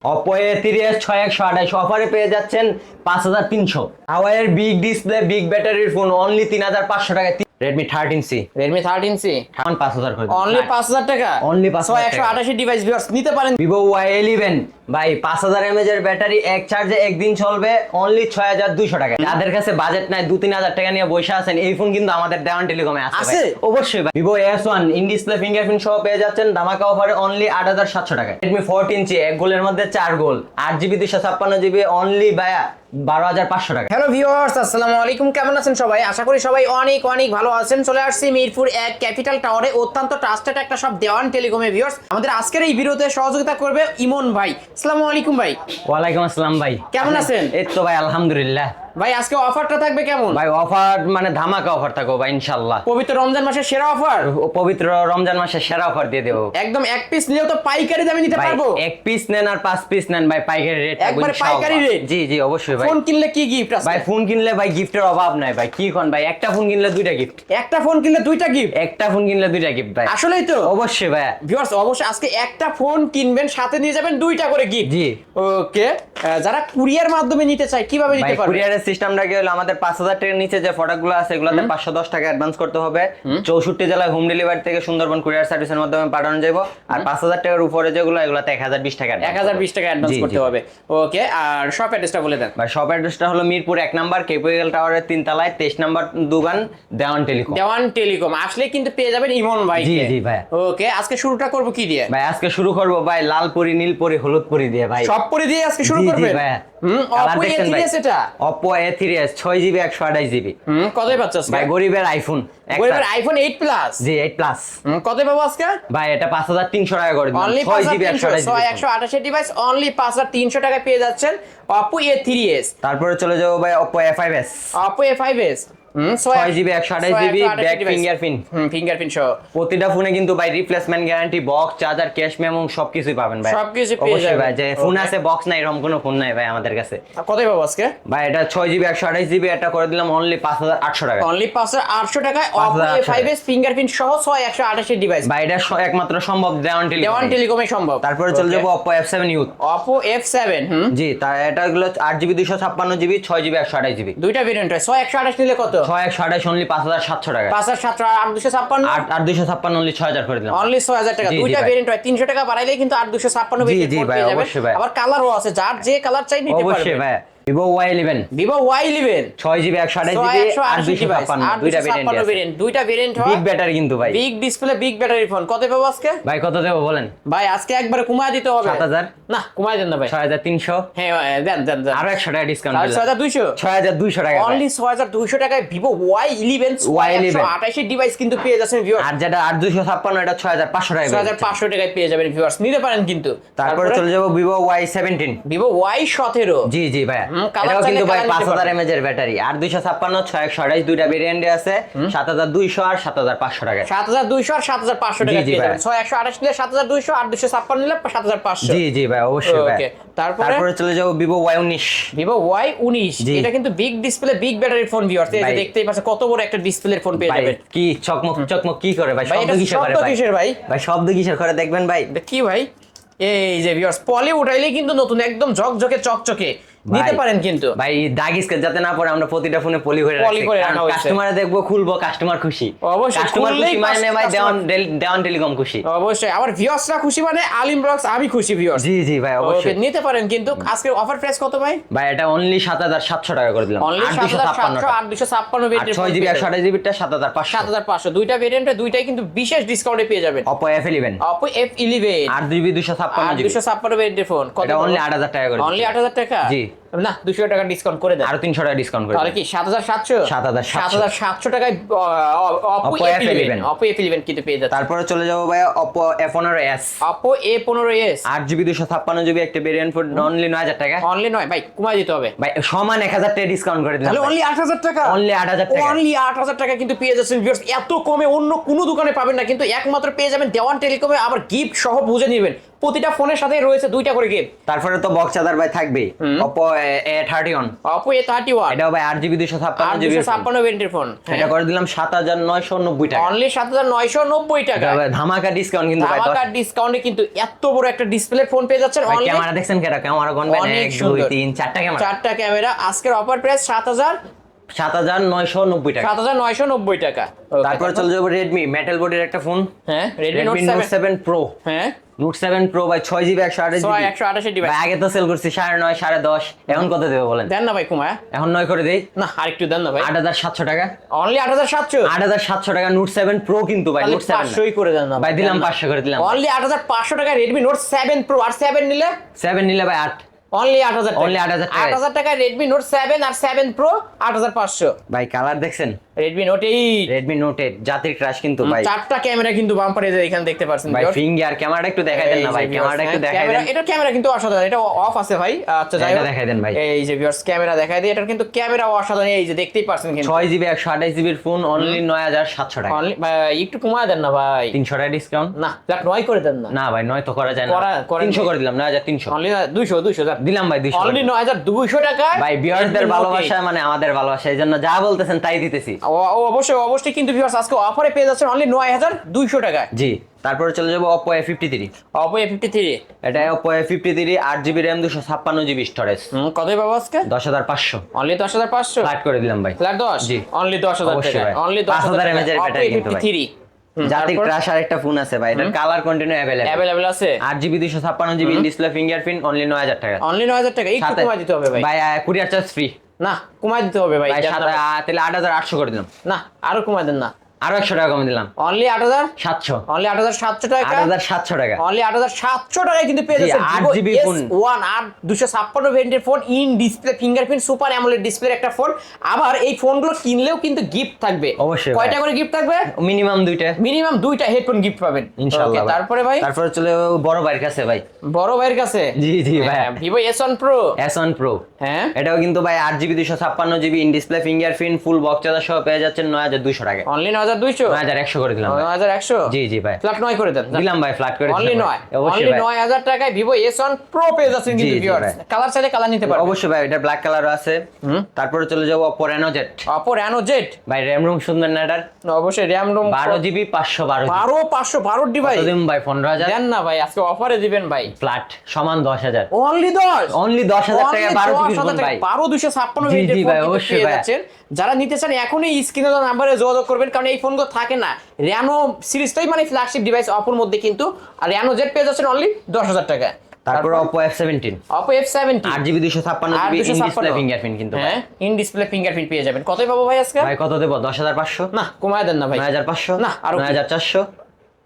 Oppo A3s 6128 অফারে পেয়ে যাচ্ছেন 5300। হাওয়াইয়ের বিগ ডিসপ্লে বিগ ব্যাটারির ফোন অনলি 3500 টাকায়। Redmi 13C Redmi 13C 5000 করে অনলি 5000 টাকা অনলি 5000 টাকা। 128 ডিভাইস ভিউয়ার্স নিতে পারেন। Vivo Y11 ভাই 5000 mAh এর ব্যাটারি এক চার্জে একদিন চলবে অনলি 6200 টাকা। যাদের কাছে বাজেট নাই 2-3000 টাকা নিয়ে বসে আছেন এই ফোন কিন্তু আমাদের দেওয়ান টেলিকমে আছে ভাই। অবশ্যই ভাই Vivo S1 in display fingerprint সহ পেয়ে যাচ্ছেন ধামাকা অফারে অনলি 8700 টাকা। Redmi 14C এক গোলের মধ্যে 4 গোল 8GB 256GB অনলি ভাইয়া 12500 টাকা। হ্যালো ভিউয়ার্স, আসসালামু আলাইকুম। কেমন আছেন সবাই? আশা করি সবাই অনেক অনেক ভালো আছেন। চলে আসছি মিরপুর 1 ক্যাপিটাল টাওয়ারে, অত্যন্ত ট্রাস্টেড একটা সব দেওয়ান টেলিকমে। ভিউয়ার্স, আমাদের আজকের এই ভিডিওতে সহযোগিতা করবে ইমন ভাই। আসসালামু আলাইকুম ভাই। ওয়ালাইকুম আসসালাম ভাই, কেমন আছেন? এই তো ভাই আলহামদুলিল্লাহ। ভাই আজকে অফারটা থাকবে কেমন? ভাই অফার মানে ধামাকা অফার থাকো ভাই ইনশাআল্লাহ। পবিত্র রমজান মাসের সেরা অফার, পবিত্র রমজান মাসের সেরা অফার দিয়ে দেবো। একদম এক পিস নিলেও তো পাইকারি দামে নিতে ভাই পারবো। এক পিস নেন আর 5 পিস নেন ভাই পাইকারি রেট থাকবে একবারে ইনশাআল্লাহ। পাইকারি রেট? জি জি অবশ্যই ভাই। ফোন কিনলে কি গিফট আছে? ভাই ফোন কিনলে ভাই গিফটের অভাব নাই ভাই। কি কোন ভাই, একটা ফোন কিনলে দুইটা গিফট। একটা ফোন কিনলে দুইটা গিফট? একটা ফোন কিনলে দুইটা গিফট ভাই। আসলেই তো? অবশ্যই ভাই। ভিউয়ার্স, অবশ্যই আজকে একটা ফোন কিনবেন সাথে নিয়ে যাবেন দুইটা করে গিফট। জি ওকে, যারা কুরিয়ার মাধ্যমে নিতে চায় কিভাবে ভাই নিতে পারবে? কুরিয়ারের সিস্টেমটা কি হলো, আমাদের 5000 টাকার নিচে যে প্রোডাক্টগুলো আছে এগুলোতে 510 টাকা অ্যাডভান্স করতে হবে। 64 জেলায় হোম ডেলিভারি থেকে সুন্দরবন কুরিয়ার সার্ভিসের মাধ্যমে পাঠানো যাবে। আর 5000 টাকার উপরে যেগুলো এগুলোতে 1020 টাকা 1020 টাকা অ্যাডভান্স জি, করতে জি। হবে। ওকে, আর শপ অ্যাড্রেসটা বলে দেন। ভাই শপ অ্যাড্রেসটা হলো মিরপুর 1 নাম্বার ক্যাপিটাল টাওয়ারের 3 তলায় 23 নাম্বার দোকান দেওয়ান টেলিকম। দেওয়ান টেলিকম আসলে কিন্তু পেয়ে যাবেন ইমন ভাই। জি, জি ভাই। ওকে, আজকে শুরুটা করব কি দিয়ে? ভাই আজকে শুরু করব ভাই লাল পরি নীল পরি হলুদ পরি দিয়ে ভাই। সব পরে দিয়ে আজকে শুরু জি, জি করবেন? ভাই। Oppo A3s এটা? Oppo A3s 6GB 128GB কতই পাচ্ছ আজকে? ভাই গরিবের আইফোন। গরিবের আইফোন 8 প্লাস? জি 8 প্লাস। কতই পাবো আজকে? ভাই এটা 5300 টাকা করে দিলাম। Only 6GB 128GB 128 device only 5300 টাকায় পেয়ে যাচ্ছেন Oppo A3s। তারপরে চলে যাবো ভাই Oppo A5s Oppo A5s 6GB 128GB back fingerprint. Fingerprint সহ প্রতিটা ফোনে কিন্তু ভাই replacement guarantee, box, charger, cash memo সবকিছুই পাবেন ভাই। সবকিছু পেয়ে অবশ্যই যাবেন। ভাই, যে ফোন Okay. আছে বক্স নাই এরকম কোনো ফোন নাই ভাই আমাদের কাছে। কতই পাবো আজকে? ভাই এটা 6GB 128GB এটা করে দিলাম অনলি 5800 টাকা। অনলি 5800 টাকায় Oppo 5800 A5s ফিঙ্গারপ্রিন্ট সহ 128 ডিভাইস। ভাই এটা একমাত্র সম্ভব দেওয়ান দেওয়ান টেলিকম। টেলিকমে সম্ভব। তারপরে চলে যাবো Oppo F7 Youth। Oppo F7 জি তার এটা গুলো 8GB 256GB 6GB 128GB। দুইটা ভেরিয়েন্ট হয়। 128 নিলে কত? 128 অনলি 5700 টাকা। 5700 আর 256 আর 256 অনলি 6000 করে দিলাম। অনলি 6000 টাকা। জি, জি দুইটা ভাই। ভেরিয়েন্ট হয়, 300 টাকা বাড়াইলেই কিন্তু আর 256 জি, ভেরিয়েন্ট জি ভাই, পেয়ে যাবেন। অবশ্যই ভাই। আবার কালারও আছে, যার যে কালার চাই নিতে অবশ্যই পারবেন। ভাই Vivo Y11 Vivo Y11 6GB 128GB আর 256 দুইটা ভেরিয়েন্ট। দুইটা ভেরিয়েন্ট হয়। বিগ ব্যাটারি কিন্তু ভাই। Big display big battery phone. কত পাবো আজকে? ভাই কত দেব বলেন? ভাই আজকে একবারে কমায় দিতে হবে। 7000 না, কমায় দেন না ভাই। 6300 হ্যাঁ, দেন দেন দেন। আরো 100 টাকা ডিসকাউন্ট তাহলে দিলাম। 6200 6200 টাকা ভাই। অনলি 6200 টাকায় Vivo Y11 128 ডিভাইস কিন্তু পেয়ে যাচ্ছেন ভিউয়ার। আর যেটা 8256 এটা 6500 টাকা। 6500 টাকায় পেয়ে যাবেন ভিউয়ার্স, নিতে পারেন কিন্তু। তারপরে চলে যাব Vivo Y17। Vivo Y17 জি জি ভাই। কালার এটাও কিন্তু চাইলে ভাই কালার নিতে 5000 mAh এর ব্যাটারি আর 256 6128 দুইটা ভেরিয়েন্টে আছে 7200 আর 7500 টাকা। 7200 আর 7500 টাকা জি, জি পেয়ে ভাই। যাবেন। 128 নিলে 7200 আর 256 নিলে 7500। জি জি ভাই অবশ্যই ভাই। ওকে, তারপরে চলে যাব Vivo Y19। Vivo Y19 জি। এটা কিন্তু big display big battery phone viewers. এই যে ভাই। দেখতেই পাচ্ছেন কত বড় একটা ডিসপ্লের ফোন পেয়ে ভাই যাবেন। কি চকমক চকমক কি করে ভাই? ভাই শব্দ এটা কিসের করে শব্দ ভাই? কিসের ভাই? ভাই শব্দ কিসের করে দেখবেন ভাই। এটা কি ভাই? এই যে ভিউয়ার্স, পলি উঠাইলেই কিন্তু নতুন একদম ঝকঝকে চকচকে নিতে ভাই, পারেন কিন্তু। ভাই দাগ স্কেচ যাতে না পড়ে আমরা প্রতিটা ফোনে পলি করে পলি করে রাখা হয়েছে। কাস্টমারে দেখবো খুলবো কাস্টমার খুশি। অবশ্যই, কাস্টমার খুললেই খুশি মানে ভাই দেওয়ান টেলিকম খুশি। অবশ্যই আমার ভিউয়ার্সরা খুশি মানে আলিম ব্লগস আমি খুশি ভিউয়ার্স। জি জি ভাই অবশ্যই। ওকে, নিতে পারেন কিন্তু। আজকে অফার প্রাইস কত ভাই? ভাই এটা অনলি 7700 টাকা করে দিলাম। অনলি 7700 আর 256 ভেরিয়েন্ট 6GB 128GB টা 7500। 7500 দুইটা ভেরিয়েন্টে দুইটাই কিন্তু বিশেষ ডিসকাউন্টে পেয়ে যাবেন। Oppo F11 Oppo F11 8GB আর 256GB 256 ভেরিয়েন্টের ফোন কত? এটা অনলি 8000 টাকা করে। অনলি 8000 টাকা? জি। না, 200 টাকা ডিসকাউন্ট করে দেন। আরো 300 টাকা ডিসকাউন্ট করে তাহলে কি 7700? 7700 টাকায় Oppo Oppo F11 F11 Oppo F11 কিন্তু পেয়ে যাচ্ছে। তারপরে চলে যাব ভাই Oppo A15s Oppo A15s 8GB 256GB একটা ভেরিয়েন্ট ফোন অনলি 9000 টাকা। অনলি নয় ভাই, কমায় দিতে হবে ভাই সমান 1000 টাকা ডিসকাউন্ট করে দিলাম। তাহলে অনলি 8000 টাকা। অনলি 8000 টাকা। অনলি 8000 টাকা কিন্তু পেয়ে যাচ্ছেন ভিউয়ার্স। এত কমে অন্য কোনো দোকানে পাবেন না, কিন্তু একমাত্র পেয়ে যাবেন দেওয়ান টেলিকমে। আবার গিফট সহ বুঝে নেবেন, প্রতিটা ফোনের সাথে রয়েছে দুইটা করে গিফট। তারপরে তো বক্স চার্জার ভাই থাকবেই। Oppo A31 Oppo A31 এটাও ভাই 8GB 256GB 256 ভেরিয়েন্টের ফোন এটা করে দিলাম 7990 টাকা অনলি 7990 টাকা এটা ভাই ধামাকা ডিসকাউন্ট কিন্তু ভাই ধামাকা ডিসকাউন্টে কিন্তু এত বড় একটা ডিসপ্লে ফোন পেয়ে যাচ্ছেন অনলি ক্যামেরা দেখছেন কেরা ক্যামেরা গনবেন অনেক 1 সুন্দর। 2 3 4টা ক্যামেরা চারটা ক্যামেরা আজকের অফার প্রাইস 7990 টাকা 7990 টাকা Okay, তারপর চলে যাবো Redmi মেটাল বডির একটা ফোন হ্যাঁ Redmi Redmi Note Note 7 7 Pro হ্যাঁ Note 7 Pro ভাই 6GB 128GB 128 ডিভাইস ভাই আগে তো সেল করছি 9.5 10.5 এখন কত দেব বলেন দেন না ভাই কুমার এখন 9 করে দেই না আরেকটু দেন না ভাই 8700 টাকা অনলি 8700 8700 টাকা Note 7 Pro কিন্তু ভাই তাহলে Note 7 500ই করে দেন না ভাই দিলাম 500 করে দিলাম অনলি 8500 টাকা Redmi Note 7 Pro আর 7 নিলে 7 নিলে ভাই 8 অনলি 8000 টাকা Only 8,000 টাকায়। 8000 টাকা Redmi Note 7 আর 7 Pro 8500 ভাই কালার দেখছেন Redmi Note 8 Redmi Note 8 জাতির ক্রাশ কিন্তু ভাই চারটা ক্যামেরা কিন্তু বাম্পার এই যে এখানে দেখতে পাচ্ছেন ভাই viewers। ফিঙ্গার ক্যামেরাটা একটু দেখাই দেন না ভাই ক্যামেরাটা একটু দেখাই দেন এটা ক্যামেরা কিন্তু অসাধারণ এটা অফ আছে ভাই আচ্ছা যাই এটা হোক দেখাই দেন ভাই এই যে ভিউয়ার্স ক্যামেরা দেখাই দিই এটার কিন্তু ক্যামেরা অসাধারণ এই যে দেখতেই পাচ্ছেন কিন্তু 6GB 128GB এর ফোন অনলি 9700 টাকা অনলি ভাই একটু কমায় দেন না ভাই 300 টাকা ডিসকাউন্ট না যাক নয় করে দেন না না ভাই 9 তো করা যায় না করেন 300 করে দিলাম 9300 অনলি 200 যাক দিলাম ভাই 200 অনলি 9200 টাকা ভাই ভিউয়ারদের ভালোবাসা মানে আমাদের ভালোবাসা এইজন্য যা বলতেছেন তাই দিতেছি অবশ্যই কিন্তু ভিউয়ার্স আজকে অফারে পেয়ে যাচ্ছেন অনলি 9200 টাকা জি তারপরে চলে যাব Oppo A53 Oppo A53 এটা Oppo A53 8GB RAM 256GB storage কতই পাবো আজকে 10500 অনলি 10500 ফ্ল্যাট করে দিলাম ভাই ফ্ল্যাট 10 জি। অনলি 10000 অবশ্যই টাকা ভাই। অনলি 5000 10000 mAh এর ব্যাটারি কিন্তু ভাই। জাতির ক্রাশ আরেকটা ফোন আছে ভাই এটার কালার কন্টিনিউ अवेलेबल আছে 8GB 256GB display fingerprint only 9000 টাকা অনলি 9000 টাকা একটু কমাই দিতে হবে ভাই ভাই কুরিয়ার চার্জ ফ্রি না কমাই দিতে হবে ভাই ভাই দেন না। তাহলে 8800 করে দিলাম না আরো কমাই দেন না আরো 100 টাকা কমে দিলাম অনলি 8000 700 অনলি 8700 টাকা 8700 টাকা অনলি 8700 টাকায় কিন্তু পেয়ে জি, যাচ্ছেন 8GB ফোন। S1 আর 256 ভেরিয়েন্টের phone in display fingerprint super AMOLED ডিসপ্লের একটা ফোন আবার এই ফোনগুলো কিনলেও কিন্তু গিফট থাকবে অবশ্যই কয়টা ভাই। করে গিফট থাকবে মিনিমাম দুইটা মিনিমাম দুইটা হেডফোন গিফট পাবেন ইনশাআল্লাহ Okay, ভাই। তারপরে ভাই তারপরে চলে বড় ভাইয়ের কাছে ভাই বড় ভাইয়ের কাছে জি জি ভাই Vivo S1 Pro S1 Pro হ্যাঁ এটাও কিন্তু ভাই 8GB 256GB in display fingerprint full box charger সহ পেয়ে যাচ্ছেন 9200 টাকা অনলি 9200 9100 করে দিলাম ভাই। 9100 জি জি ভাই ফ্ল্যাট 9 করে দেন দিলাম ভাই ফ্ল্যাট করে অনলি দিলাম 9 ভাই। অবশ্যই অনলি ভাই 9000 টাকায় Vivo S1 Pro পেয়ে যাচ্ছেন কিন্তু জি, জি ভিউয়ার্স ভাই। কালার চাইলে কালার নিতে পারবেন অবশ্যই ভাই এটা ব্ল্যাক কালারও আছে তারপরে চলে যাবো Oppo Reno Z Oppo Reno Z ভাই RAM রুম সুন্দর না এটার অবশ্যই RAM ROM 12GB 512GB 512 device কত দিন ভাই 15000 দেন না ভাই আজকে অফারে দিবেন ভাই ফ্ল্যাট সমান 10000 অনলি 10 অনলি 10000 টাকা 12GB ফোন ভাই 12256 জি, মিনিটের জি ফোন ভাই, কিন্তু অবশ্যই পেয়ে ভাই। যাচ্ছেন যারা নিতে চান এখনই স্ক্রিনে দেওয়া নাম্বারে যোগাযোগ করবেন কারণ এই ফোনগুলো থাকে না Reno সিরিজটাই মানে ফ্ল্যাগশিপ ডিভাইস অপর মধ্যে কিন্তু আর Reno Z পেয়ে যাচ্ছেন অনলি 10000 টাকা তারপর Oppo F17 Oppo F17 8GB 256GB in display fingerprint কিন্তু ভাই। হ্যাঁ ইন ডিসপ্লে ফিঙ্গারপ্রিন্ট পেয়ে যাবেন কতই পাবো ভাই আজকে ভাই কত দেব 10500 না কমায় দেন না ভাই 9500 না, আরো কি? 9400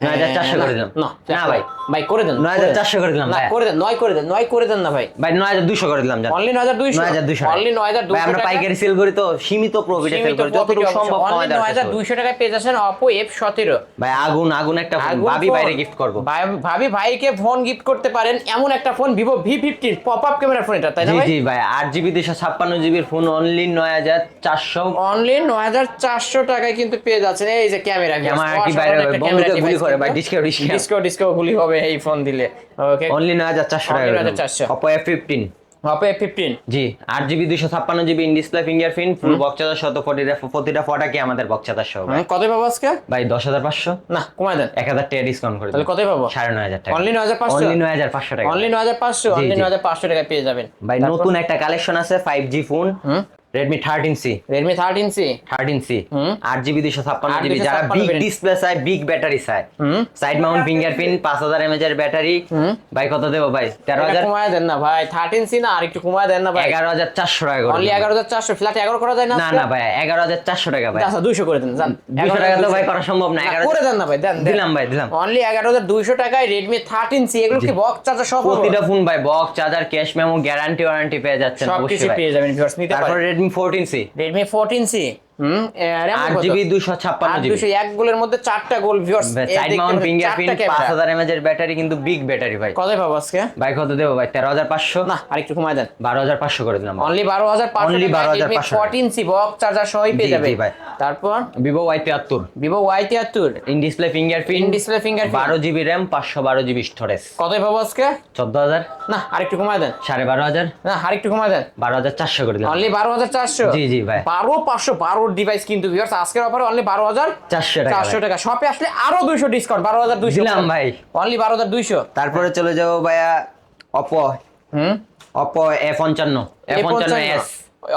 9400 করে দিলাম না না ভাই ভাই করে দেন 9400 করে দিলাম না ভাই করে দেন 9 করে দেন 9 করে দেন না ভাই ভাই 9200 করে দিলাম জান অনলি 9200 9200 অনলি 9200 ভাই আমরা পাইকারি সেল করি তো সীমিত প্রফিটে সেল করি যতটুকু সম্ভব কমায় দেওয়ার চেষ্টা করি। 9200 টাকায় পেয়ে যাচ্ছেন Oppo F17 ভাই আগুন একটা ফোন আগুন ভাবি ফোন। বাইরে গিফট করব ভাবি ভাইকে ফোন গিফট করতে পারেন এমন একটা phone Vivo V50 pop up ক্যামেরার ফোন এটা তাই না জি ভাই জি ভাই 8GB 256GB এর ফোন অনলি 9400 অনলি 9400 টাকায় কিন্তু পেয়ে যাচ্ছেন এই যে ক্যামেরা আমার কি বাইরে বন্ধুকে গুলি করে ভাই ডিসকাউন্ট গুলি হবে এই ফোন দিলে ওকে অনলি 9400 টাকা Only করে দিলাম। 9400 Oppo F15 Oppo F15 G 8GB 256GB in display fingerprint full box charger শত প্রতিটা ফটাকে আমাদের বক্স চার্জার সহ ভাই। কত পাবো আজকে ভাই 10500 না কমায় দেন 1000 টাকা ডিসকাউন্ট করে তাহলে দিলাম কতই পাবো 9500 টাকা অনলি 9500 অনলি 9500 টাকা অনলি 9500 জি, অনলি জি। 9500 টাকায় পেয়ে যাবেন ভাই নতুন একটা কালেকশন আছে 5G phone Redmi 13C Redmi 13C 13C 8GB 256GB 8GB যারা 256 বিগ variant। ডিসপ্লে চায় বিগ ব্যাটারি চায় সাইড মাউন্ট ফিঙ্গারপ্রিন্ট 5000 mAh এর ব্যাটারি ভাই কত দেব ভাই এটা 13000 কমায় দেন না ভাই 13C না আর একটু কমায় দেন না ভাই 11400 টাকা করে অনলি দিলাম। 11400 ফ্ল্যাট 11 করা যায় না না না ভাই 11400 টাকা ভাই আচ্ছা 200 করে দেন জান 200 টাকা তো ভাই করা সম্ভব না 11 করে দেন না ভাই দেন দিলাম ভাই দিলাম অনলি 11200 টাকায় Redmi 13C এগুলো কি বক্স চার্জার সব প্রতিটা ফোন ভাই box charger cash memo guarantee warranty পেয়ে যাচ্ছেন সব অবশ্যই কিছু ভাই পেয়ে যাবেন ভিউয়ার্স নিতে তারপর পারেন Redmi 14C Redmi 14C 8GB 256GB 201 গোলের মধ্যে 4টা গোল viewers. Side mount fingerprint 5000 mAh এর ব্যাটারি কিন্তু বিগ ব্যাটারি ভাই। কত পাবো আজকে ভাই কত দেব ভাই? 13500 না আরেকটু কমায় দেন। 12500 করে দিলাম। Only 12500 Only 12500 14C box charger সহই পেয়ে জি, যাবে জি ভাই। তারপর Vivo Y73 Vivo Y73 in display fingerprint, in display fingerprint 12GB RAM 512GB storage. কত পাবো আজকে? 14000 না আরেকটু কমায় দেন। 12500 না আরেকটু কমায় দেন। 12400 করে দিলাম। অনলি 12400। জি, জি ভাই। 12512 ডিভাইস কিন্তু ভিউয়ার্স আজকের অফারে অনলি 12400 টাকা। শপে আসলে আরো 200 ডিসকাউন্ট 12200 দিলাম ভাই। অনলি 12200। তারপরে চলে যাব ভাইয়া Oppo Oppo A55 A55s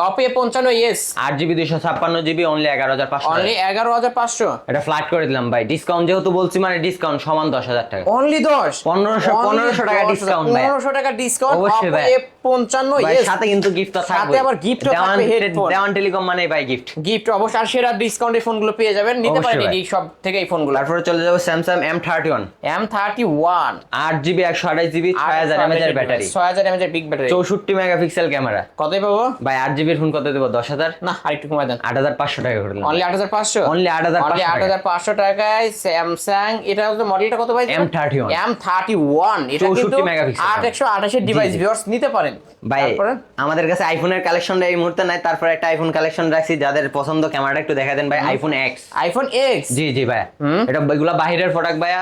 Oppo A55s 8GB 256GB only 11500 only 11500। এটা ফ্ল্যাট করে দিলাম ভাই। ডিসকাউন্ট যেহেতু বলছি মানে ডিসকাউন্ট সমান 10000 টাকা। অনলি 10 1500 টাকা ডিসকাউন্ট ভাই। 1500 টাকা ডিসকাউন্ট অবশ্যই Oppo ভাই। A55s ভাই সাথে কিন্তু গিফট তো থাকবে। সাথে আবার gift ও থাকবে, headphone। দেওয়ান টেলিকম মানে ভাই গিফট। গিফট অবশ্যই আর সেরা ডিসকাউন্টে ফোনগুলো পেয়ে যাবেন, নিতে অবশ্যই পারেন ভাই। এই সব থেকে এই ফোনগুলো। তারপরে চলে যাব Samsung M31 M31 8GB 128GB 6000 mAh এর ব্যাটারি 6000 mAh এর বিগ ব্যাটারি 64 মেগাপিক্সেল ক্যামেরা। কতই পাবো ভাই 8GB এর ফোন কত দেব? 10000 না আরেকটু কমায় দেন। 8500 টাকা করে দিলাম। অনলি 8500 অনলি 8500 অনলি 8500 টাকায় স্যামসাং। এটা হচ্ছে মডেলটা কত ভাই? M31 M31 এটা কিন্তু 64 মেগাপিক্সেল 8128 এর ডিভাইস ভিউয়ার্স নিতে পারেন ভাই। তারপরে আমাদের কাছে আইফোনের কালেকশনটা এই মুহূর্তে নাই, তারপরে একটা আইফোন কালেকশন রাখছি। যাদের পছন্দ ক্যামেরাটা একটু দেখা দেন ভাই। আইফোন এক্স আইফোন X জি জি ভাই। এটা এগুলা বাহিরের প্রোডাক্ট ভাইয়া।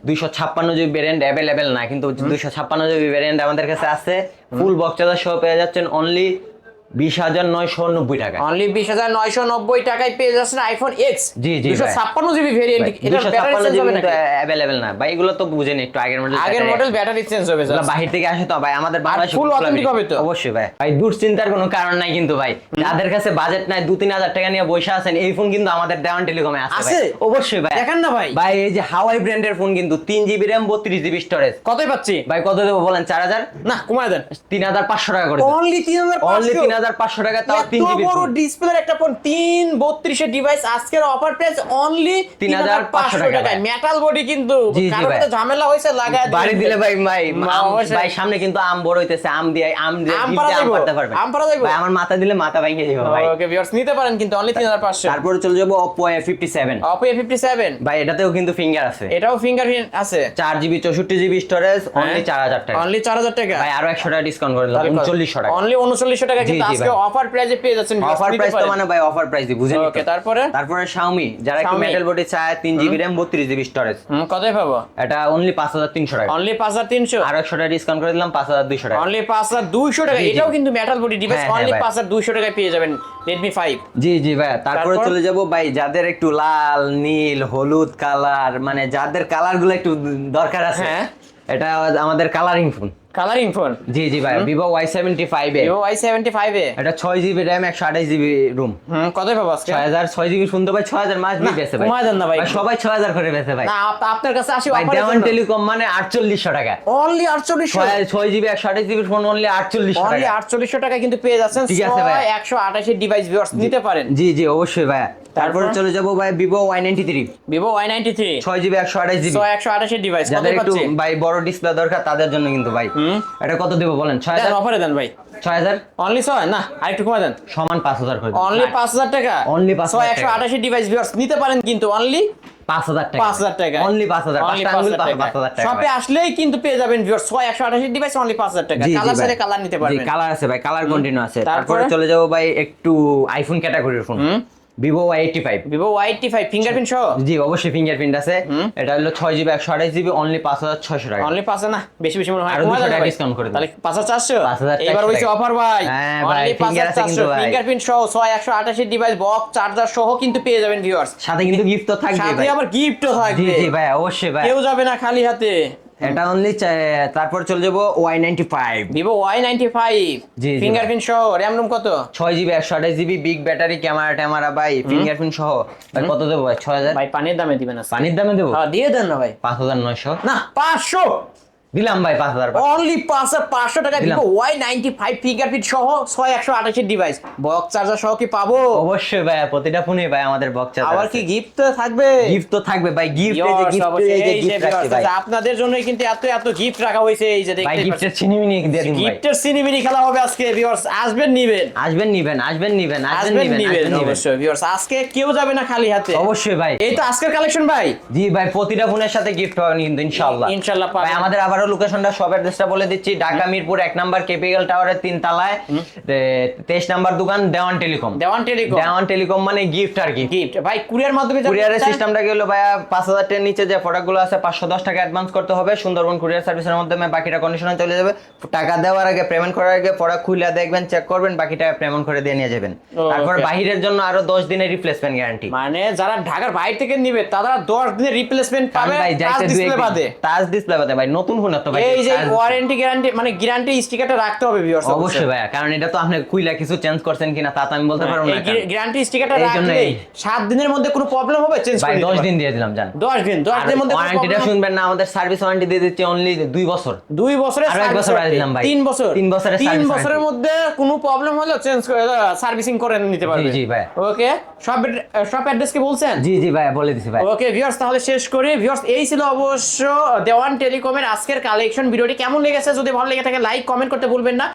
256GB ভেরিয়েন্ট अवेलेबल না, কিন্তু 256GB ভেরিয়েন্ট আমাদের কাছে আছে। ফুল বক্স চার্জার সহ পেয়ে যাচ্ছেন অনলি 20990 টাকা। অনলি 20990 টাকায় পেয়ে যাচ্ছেন আইফোন এক্স। জি, জি ভাই। 256GB variant. এটা ব্যাটারি চেঞ্জ হবে নাকি? अवेलेबल না ভাই। এগুলো তো বুঝেন একটু আগের মডেল। আগের মডেল ব্যাটারি চেঞ্জ হবে এগুলো বাহির থেকে আসে তো ভাই। আমাদের বাংলাদেশে full authentic হবে তো? অবশ্যই ভাই। ভাই দুশ্চিন্তার কোনো কারণ নাই কিন্তু ভাই। যাদের কাছে বাজেট নাই 2-3000 টাকা নিয়ে বসে আছেন, এই ফোন কিন্তু আমাদের দেওয়ান টেলিকমে আছে ভাই। আছে? অবশ্যই ভাই। দেখেন না ভাই। ভাই এই যে হাওয়াই ব্র্যান্ডের ফোন কিন্তু 3GB RAM 32GB স্টোরেজ। কতই পাচ্ছি ভাই কত দেবো বলেন? 4000 না কমায় দেন। 3500 টাকা করে দেন। অনলি 3500 অনলি 3500 টাকা, তাও এত 3GB বড় ডিসপ্লের একটা ফোন 332 এর ডিভাইস আজকের অফার প্রাইস অনলি 3500 টাকায়। মেটাল বডি কিন্তু জি, জি কারণ ভাই। তো ঝামেলা হইছে লাগায় বাড়ি দিলে ভাই অবশ্যই। ভাই সামনে কিন্তু আম বড় হইতেছে। আম দিয়ে আম gift পাড়া দিয়ে যাইবো? পারতে পারবেন আম পাড়া যাইবো? ভাই। আমার মাথা দিলে মাথা ভেঙে যাবে ভাই। ওকে ভিউয়ার্স নিতে পারেন কিন্তু অনলি 3500। তারপরে চলে যাবো Oppo A57 Oppo A57 ভাই। এটাতেও কিন্তু ফিঙ্গার আছে। এটাও ফিঙ্গারপ্রিন্ট আছে। 4GB 64GB স্টোরেজ অনলি 4000 টাকা। অনলি 4000 টাকা ভাই আরো 100 টাকা ডিসকাউন্ট করে দিলাম 3900 টাকা। অনলি 3900 টাকা কিন্তু জি, জি আজকে ভাই। অফার প্রাইসে পেয়ে যাচ্ছেন viewers, অফার নিতে প্রাইস তো পারেন। মানে ভাই অফার প্রাইস বুঝেন। ওকে তারপরে তারপরে Xiaomi যারা একটু Xiaomi। মেটাল বডি চায় 3GB RAM 32GB স্টোরেজ। কতই পাবো? এটা অনলি 5300 টাকা। অনলি 5300 আরো 100 টাকা ডিসকাউন্ট করে দিলাম 5200 টাকা। অনলি 5200 টাকা। জি, জি। এটাও কিন্তু মেটাল বডি ডিভাইস হ্যাঁ, অনলি হ্যাঁ ভাই। 5200 টাকায় পেয়ে যাবেন Redmi 5। জি জি ভাই। তারপরে তারপর? চলে যাব ভাই যাদের একটু লাল নীল হলুদ কালার, মানে যাদের কালার গুলো একটু দরকার আছে। হ্যাঁ। এটা আমাদের কালারিং ফোন। কালারিং ফোন জি জি ভাই। Vivo Y75 এ Vivo Y75 এ এটা 6GB RAM 128GB রুম। কতই পাবো আজকে? 6000 6GB ফোন তো ভাই 6000 মাস দিয়ে বেচে ভাই। কমায় দেন না ভাই। সবাই 6000 করে বেচে ভাই। না আপনার কাছে আসি ভাই অফার দেওয়ান টেলিকম মানে 4800 টাকা। Only 4800 6GB 128GB phone only 4800 only টাকা। 4800 টাকা কিন্তু পেয়ে যাচ্ছেন ঠিক আছে ভাই। 128 এর ডিভাইস ভিউয়ার্স নিতে পারেন। জি জি অবশ্যই ভাই। তারপরে তারপর? চলে যাব ভাই Vivo Y93 Vivo Y93 6GB 128GB। 128 এর ডিভাইস যাদের কতই একটু পাচ্ছি? ভাই বড় ডিসপ্লে দরকার তাদের জন্য কিন্তু ভাই। এটা কত দেব বলেন? 6000 অফারে দেন ভাই। 6000 অনলি 6 না আরেকটু কমা দেন। সমান 5000 করে দিন। অনলি 5000 টাকা। Only 5000 টাকা। 128 এর ডিভাইস ভিউয়ার্স নিতে পারেন কিন্তু অনলি 5000 টাকা। 5000 টাকা। অনলি 5000 অনলি 5 আঙ্গুল 5000 5000 টাকা। শপে আসলেই কিন্তু পেয়ে যাবেন ভিউয়ার্স 128 এর ডিভাইস অনলি 5000 টাকা। জি, জি কালার ভাই। সাথে কালার নিতে জি পারবেন। কালার আছে ভাই, কালার কন্টিনিউ আছে। তারপরে? তারপরে চলে যাব ভাই একটু আইফোন ক্যাটাগরির phone. Vivo Y85 Vivo Y85 fingerprint সহ জি অবশ্যই ফিঙ্গারপ্রিন্ট আছে। এটা হলো 6GB 128GB অনলি 5600 টাকা। অনলি 5 না বেশি বেশি মনে হয়। আরো কমায় 200 দেন টাকা ভাই। ডিসকাউন্ট করে দিন। তাহলে 5400 5400 এবার হইছে টাকা। অফার ভাই। হ্যাঁ ভাই, অনলি finger আছে কিন্তু 5400 ভাই। ফিঙ্গারপ্রিন্ট সহ 128 এর ডিভাইস বক্স চার্জার সহ কিন্তু পেয়ে যাবেন ভিউয়ার্স। সাথে কিন্তু গিফট তো থাকবে সাথে ভাই। আবার গিফটও জি থাকবে। জি ভাই অবশ্যই ভাই। কেউ যাবে না খালি হাতে। এটা অনলি তারপর চলে যাব Y95 Vivo Y95 জি, জি ফিঙ্গারপ্রিন্ট সহ র‍্যাম রুম কত? 6GB 128GB big battery camera ভাই ফিঙ্গারপ্রিন্ট সহ। ভাই কত দেবো ভাই? 6000 ভাই পানির দামে দিবেন না। পানির দামে দেবো দিয়ে দেন না ভাই। 5900 না 500 দিলাম ভাই 5000 অনলি 5500 টাকা দিলাম। ভিভো Y95 ফিঙ্গারপ্রিন্ট সহ 6128 ডিভাইস বক্স চার্জার সহ কি পাবো? অবশ্যই ভাই, প্রতিটা ফোনে ভাই আমাদের বক্স আবার কি গিফট থাকবে? গিফট তো থাকবে ভাই, গিফট এই যে Viewers, গিফট অবশ্যই এই যে এই যে গিফট রাখছি viewers, ভাই। আপনাদের জন্যই কিন্তু এত এত গিফট রাখা হয়েছে এই যে ভাই দেখতে গিফটের ছিনিমিনি দিয়ে দিন ভাই। গিফটের সিনেমিনি খেলা হবে আজকে ভিউয়ার্স, আসবেন নিবেন আসবেন নিবেন, আসবেন নিবেন, আসবেন আসবেন নিবেন, নিবেন আসবেন নিবেন। অবশ্যই ভিউয়ার্স, আজকে কেউ যাবে না খালি হাতে। অবশ্যই ভাই। এই তো আজকের কালেকশন ভাই। জি ভাই, প্রতিটা ফোনের সাথে গিফট পাবেন কিন্তু ইনশাআল্লাহ। ইনশাআল্লাহ পাবেন। ভাই আমাদের আবারও লোকেশনটা সব অ্যাড্রেসটা বলে দিচ্ছি। ঢাকা মিরপুর 1 নাম্বার ক্যাপিটাল টাওয়ারের 3 তলায় 23 নাম্বার দোকান দেওয়ান টেলিকম। দেওয়ান টেলিকম। দেওয়ান টেলিকম মানে গিফট আর কি। গিফট ভাই কুরিয়ার মাধ্যমে যাবে। কুরিয়ারের সিস্টেমটা কি হলো ভাইয়া, 5000 টাকার নিচে যে প্রোডাক্টগুলো আছে 510 টাকা অ্যাডভান্স করতে হবে সুন্দরবন কুরিয়ার সার্ভিসের মাধ্যমে, বাকিটা কন্ডিশনে চলে যাবে। টাকা দেওয়ার আগে, পেমেন্ট করার আগে প্রোডাক্ট খুলে দেখবেন, চেক করবেন, বাকিটা পেমেন্ট করে দিয়ে নিয়ে যাবেন। তারপর okay. বাহিরের জন্য আরো 10 দিনের রিপ্লেসমেন্ট গ্যারান্টি। মানে যারা ঢাকার বাইরে থেকে নিবে তারা 10 দিনের রিপ্লেসমেন্ট পাবে ভাই টাচ ডিসপ্লে বাদে। টাচ ডিসপ্লে বাদে ভাই, নতুন ফোন তো ভাই। এই যে ওয়ারেন্টি গ্যারান্টি মানে গ্যারান্টি স্টিকারটা রাখতে হবে ভিউয়ার্স। অবশ্যই ভাই, কারণ এটা তো আপনি কুইলা কিছু চেঞ্জ করছেন কিনা তা তো আমি বলতে পারবো না। এই গ্যারান্টি স্টিকারটা এই জন্য রাখলে এই। 7 দিনের মধ্যে কোনো প্রবলেম হবে চেঞ্জ ভাই করে 10 দিন দিয়ে দিলাম জান। 10 দিন দিনের মধ্যে ওয়ারেন্টিটা শুনবেন না, আমাদের সার্ভিস ওয়ারেন্টি দিয়ে দিচ্ছি অনলি 2 বছর। 2 বছরের আরো 1 বছর বাড়িয়ে দিলাম ভাই। 3 বছর 3 বছরের 3 service বছরের warranty। মধ্যে কোনো প্রবলেম হলে চেঞ্জ করে সার্ভিসিং করে নিতে পারবে। জি, জি ভাই। ওকে সব অ্যাড্রেস কি বলছেন? জি জি ভাই, বলে দিছি ভাই। ওকে ভিউয়ার্স, তাহলে শেষ করি ভিউয়ার্স। এই ছিল অবশ্য দেওয়ান টেলিকমের আজকের কালেকশন। ভিডিওটি কেমন লেগেছে? যদি ভালো লেগে থাকে লাইক কমেন্ট করতে ভুলবেন না।